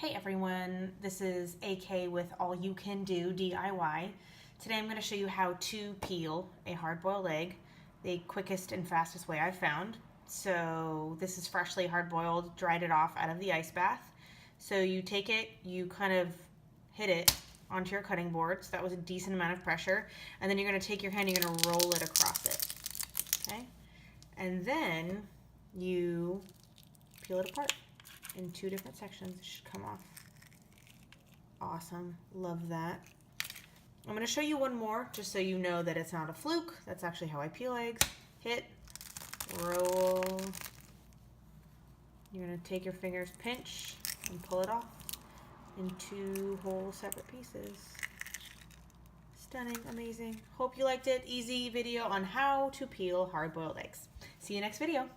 Hey everyone, this is AK with All You Can Do DIY. Today I'm going to show you how to peel a hard-boiled egg, the quickest and fastest way I've found. So this is freshly hard-boiled, dried it off out of the ice bath. So you take it, you kind of hit it onto your cutting board, so that was a decent amount of pressure, and then you're going to take your hand, you're going to roll it across it, okay? And then you peel it apart in two different sections. It should come off. Awesome, love that. I'm going to show you one more just so you know that it's not a fluke. That's actually how I peel eggs. Hit, roll. You're going to take your fingers, pinch, and pull it off in two whole separate pieces. Stunning, amazing. Hope you liked it. Easy video on how to peel hard-boiled eggs. See you next video.